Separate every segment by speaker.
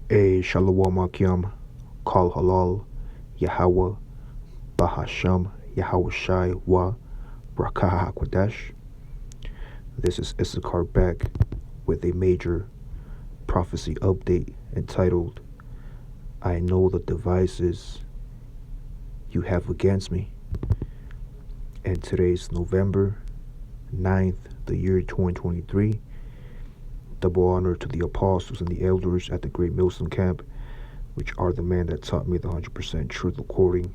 Speaker 1: Shalom Akim, Kal Halal, Yahweh, Bahasham, Yahweh Shai Wa, Rakaha Hakwadash. This is Issachar back with a major prophecy update entitled, I know the devices you have against me. And today's November 9th, the year 2023. Double honor to the apostles and the elders at the Great Millstone Camp, which are the men that taught me the 100% truth according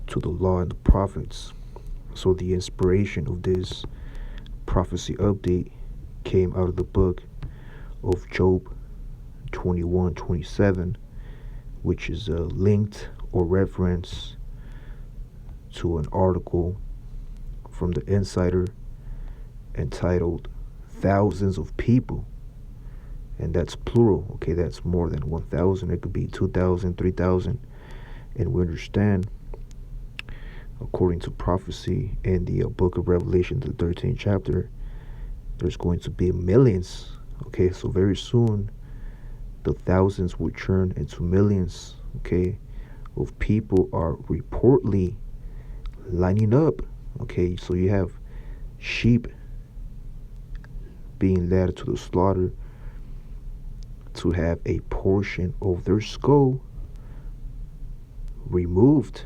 Speaker 1: to the law and the prophets. So the inspiration of this prophecy update came out of the book of Job 21:27, which is linked or reference to an article from the Insider entitled Thousands of People. And that's plural, okay? That's more than 1,000. It could be 2,000, 3,000. And we understand, according to prophecy in the book of Revelation, the 13th chapter, there's going to be millions, okay? So very soon, the thousands will turn into millions, okay, of people are reportedly lining up, okay? So you have sheep being led to the slaughter to have a portion of their skull removed.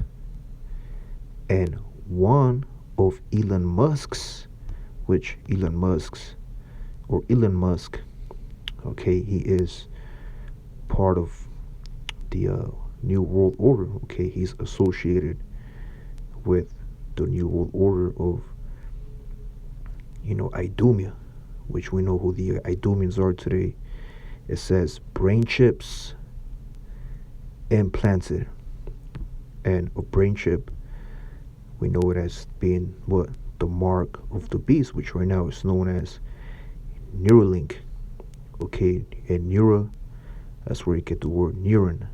Speaker 1: And one of Elon Musk, okay, he is part of the New World Order, okay? He's associated with the New World Order of, Idumea, which we know who the Idumeans are today. It says brain chips implanted. And a brain chip, we know it as being what? The mark of the beast, which right now is known as Neuralink. Okay, and neura, that's where you get the word neuron.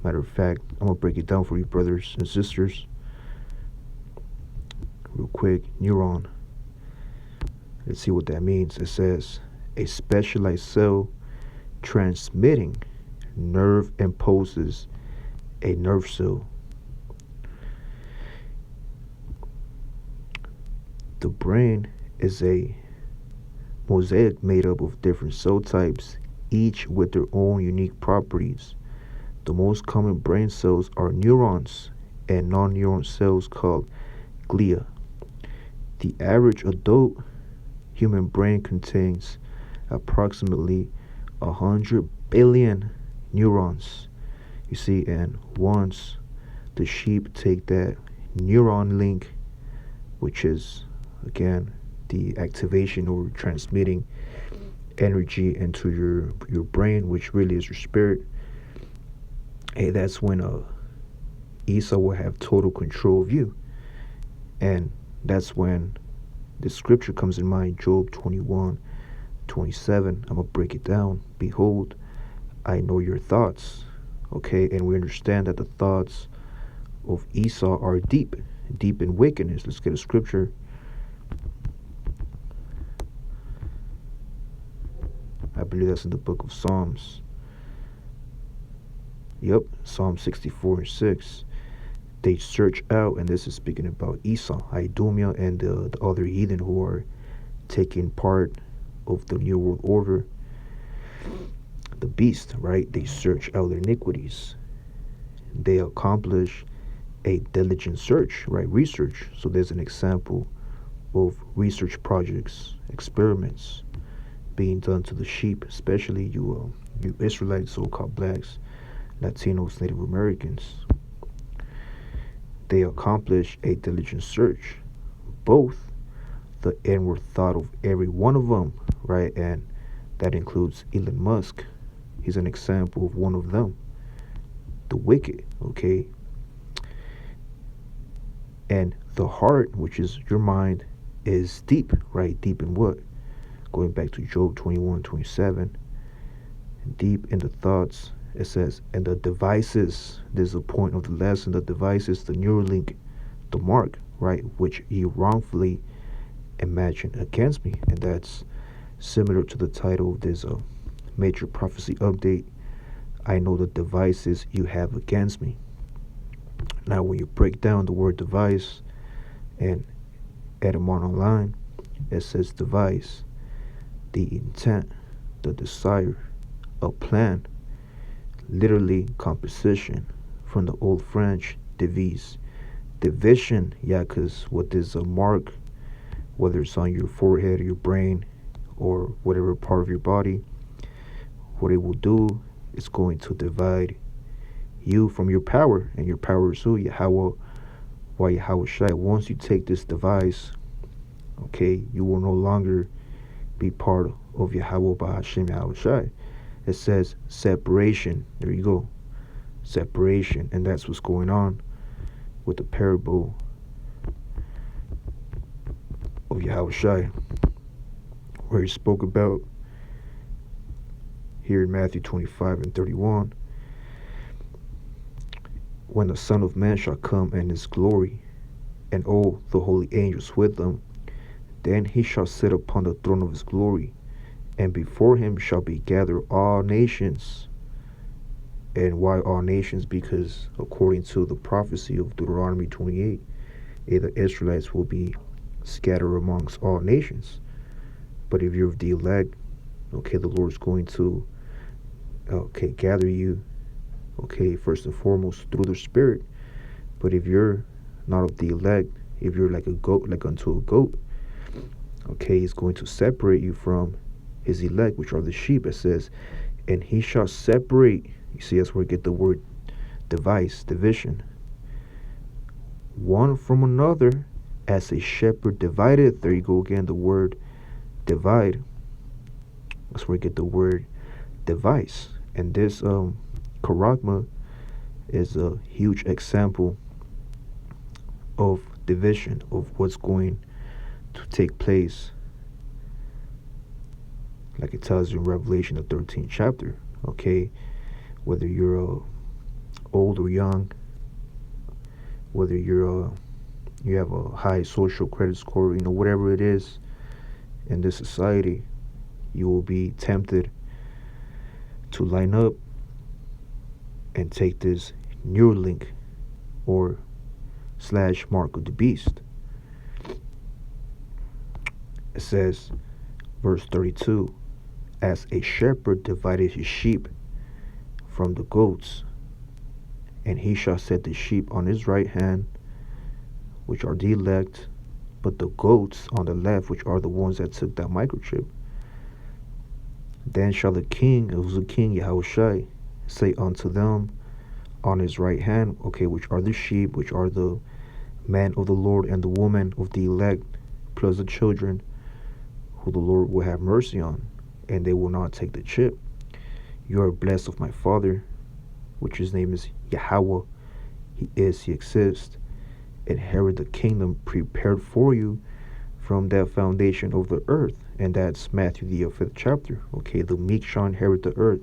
Speaker 1: Matter of fact, I'm going to break it down for you, brothers and sisters. Real quick, neuron. Let's see what that means. It says a specialized cell transmitting nerve impulses a nerve cell. The brain is a mosaic made up of different cell types, each with their own unique properties. The most common brain cells are neurons and non-neuron cells called glia. The average adult human brain contains approximately 100 billion neurons. You see, and once the sheep take that neuron link, which is again the activation or transmitting energy into your brain, which really is your spirit, hey, that's when Esau will have total control of you. And that's when the scripture comes in mind, Job 21:27. I'm going to break it down. Behold, I know your thoughts. Okay, and we understand that the thoughts of Esau are deep in wickedness. Let's get a scripture. I believe that's in the book of Psalms. Yep, Psalm 64:6. They search out, and this is speaking about Esau, Idumea, and the other heathen who are taking part of the New World Order, the beast, right? They search out their iniquities. They accomplish a diligent search, right? Research. So there's an example of research projects, experiments being done to the sheep, especially you Israelites, so-called blacks, Latinos, Native Americans. They accomplish a diligent search, both the inward thought of every one of them, right? And that includes Elon Musk. He's an example of one of them, the wicked, okay? And the heart, which is your mind, is deep, right? Deep in what? Going back to Job 21:27, deep in the thoughts, it says, and the devices, there's the point of the lesson, the devices, the Neuralink, the mark, right, which you wrongfully imagine against me. And that's similar to the title of this major prophecy update, I know the devices you have against me. Now, when you break down the word device and Edamon online, it says device, the intent, the desire, a plan, literally composition from the old French devise. Division, yeah, because what is a mark, whether it's on your forehead or your brain or whatever part of your body, what it will do is going to divide you from your power, and your power is who? Yahweh. Why Yahweh Shai? Once you take this device, okay, you will no longer be part of Yahweh by Hashem Yahweh Shai. It says separation. There you go. Separation. And that's what's going on with the parable of Yahweh Shai, where he spoke about here in Matthew 25 and 31. When the Son of Man shall come in his glory, and all the holy angels with him, then he shall sit upon the throne of his glory, and before him shall be gathered all nations. And why all nations? Because according to the prophecy of Deuteronomy 28, the Israelites will be scattered amongst all nations. But if you're of the elect, okay, the Lord's going to gather you, okay, first and foremost through the Spirit. But if you're not of the elect, if you're like a goat, like unto a goat, okay, he's going to separate you from his elect, which are the sheep. It says, and he shall separate. You see, that's where we get the word device, division. One from another, as a shepherd divided. There you go again, the word divide. That's where we get the word device. And this charagma is a huge example of division, of what's going to take place, like it tells you in Revelation, the 13th chapter. Okay, whether you're old or young, whether you have a high social credit score, whatever it is in this society, you will be tempted to line up and take this Neuralink or / mark of the beast. It says, verse 32, as a shepherd divided his sheep from the goats, and he shall set the sheep on his right hand, which are the elect, but the goats on the left, which are the ones that took that microchip. Then shall the king, who's the king, Yahushai, say unto them on his right hand, okay, which are the sheep, which are the man of the Lord and the woman of the elect, plus the children, who the Lord will have mercy on, and they will not take the chip. You are blessed of my Father, which his name is Yahweh. He is, he exists. Inherit the kingdom prepared for you from that foundation of the earth. And that's Matthew the 5th chapter. Okay, the meek shall inherit the earth.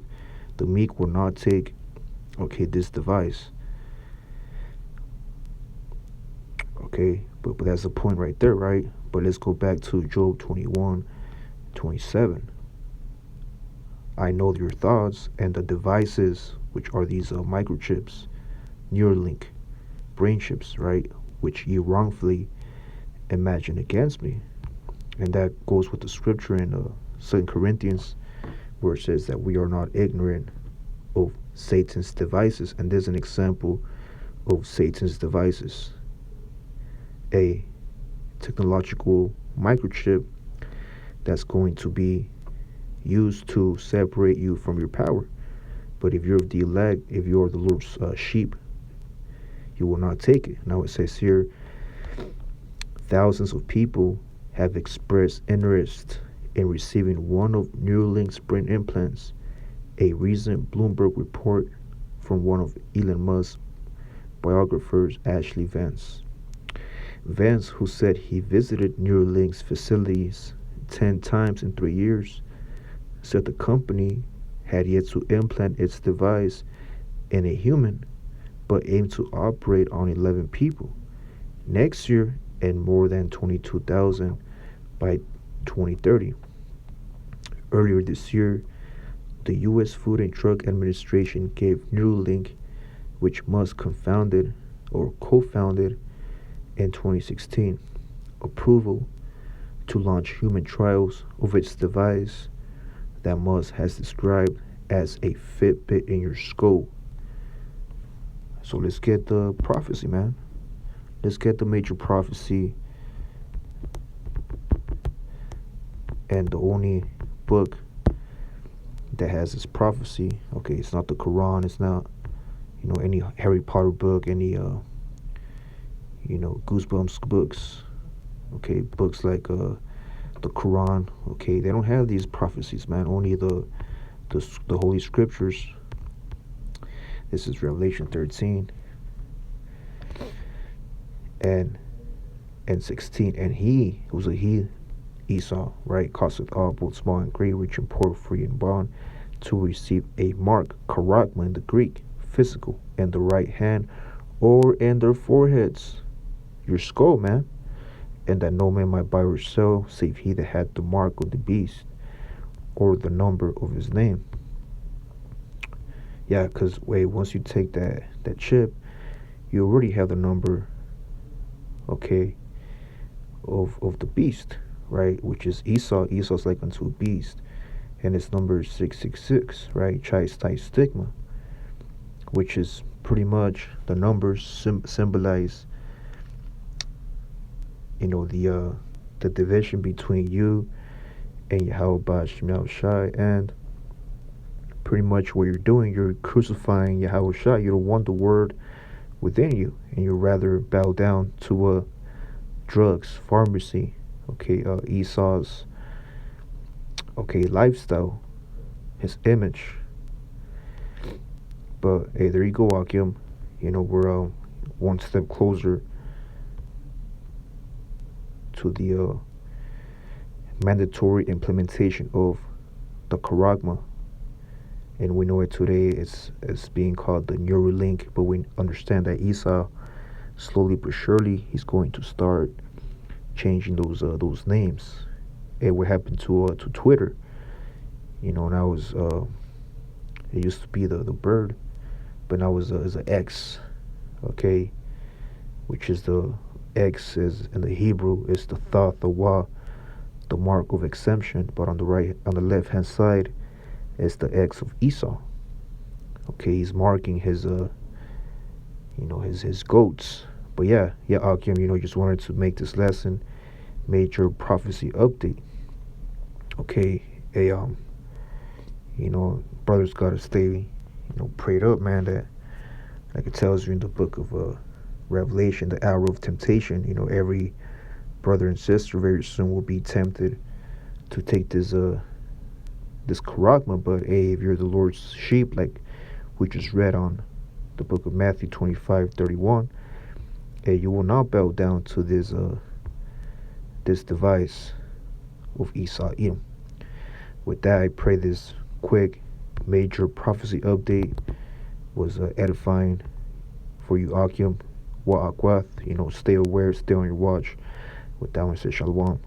Speaker 1: The meek will not take, okay, this device. Okay, but that's the point right there, right? But let's go back to Job 21:27. I know your thoughts and the devices, which are these microchips, Neuralink, brain chips, right? Which you wrongfully imagine against me. And that goes with the scripture in 2 Corinthians, where it says that we are not ignorant of Satan's devices. And there's an example of Satan's devices. A technological microchip that's going to be used to separate you from your power. But if you're of the elect, if you're the Lord's sheep, you will not take it. Now it says here, thousands of people have expressed interest in receiving one of Neuralink's brain implants. A recent Bloomberg report from one of Elon Musk's biographers, Ashley Vance. Vance, who said he visited Neuralink's facilities 10 times in 3 years, said the company had yet to implant its device in a human, but aimed to operate on 11 people next year and more than 22,000 by 2030. Earlier this year, The U.S. Food and Drug Administration gave Neuralink, which Musk confounded or co-founded in 2016, approval to launch human trials of its device that Musk has described as a Fitbit in your skull. So let's get the prophecy, man. Let's get the major prophecy and the only book that has this prophecy. Okay, it's not the Quran, it's not, any Harry Potter book, any Goosebumps books. Okay, books like the Quran. Okay, they don't have these prophecies, man. Only the Holy Scriptures. This is Revelation 13 and 16. And he, who's a he, Esau, right, causeth all, both small and great, rich and poor, free and bond, to receive a mark, charagma in the Greek, physical, in the right hand or in their foreheads, your skull, man, and that no man might buy or sell, save he that had the mark of the beast or the number of his name. Yeah, because once you take that chip, you already have the number, okay, of the beast, right, which is Esau. Esau's like unto a beast, and its number is 666, right, chastised stigma, which is pretty much the numbers symbolize, the division between you and Yahweh Shemel Shai, and pretty much what you're doing, you're crucifying Yahweh Shai. You don't want the word within you, and you rather bow down to drugs, pharmacy, okay, Esau's, okay, lifestyle, his image. But hey, there you go, Akim. We're one step closer to the mandatory implementation of the Charagma, and we know it today it's being called the Neuralink. But we understand that Esau, slowly but surely, he's going to start changing those names. And what happened to Twitter? Now is it used to be the bird, but now is an X, okay, which is the X is in the Hebrew is the thought, the wa, the mark of exemption, but on the left hand side is the X of Esau. Okay, he's marking his his goats. But yeah, Akim, just wanted to make this lesson major prophecy update. Okay, brothers gotta stay, prayed up, man, that like it tells you in the book of Revelation, the hour of temptation, every brother and sister very soon will be tempted to take this charagma. But hey, if you're the Lord's sheep, like we just read on the book of Matthew 25:31, hey, you will not bow down to this device of Esau Edom. With that, I pray this quick major prophecy update was edifying for you, Akim. Wa Akwath, stay aware, stay on your watch. With that one, say Shalom.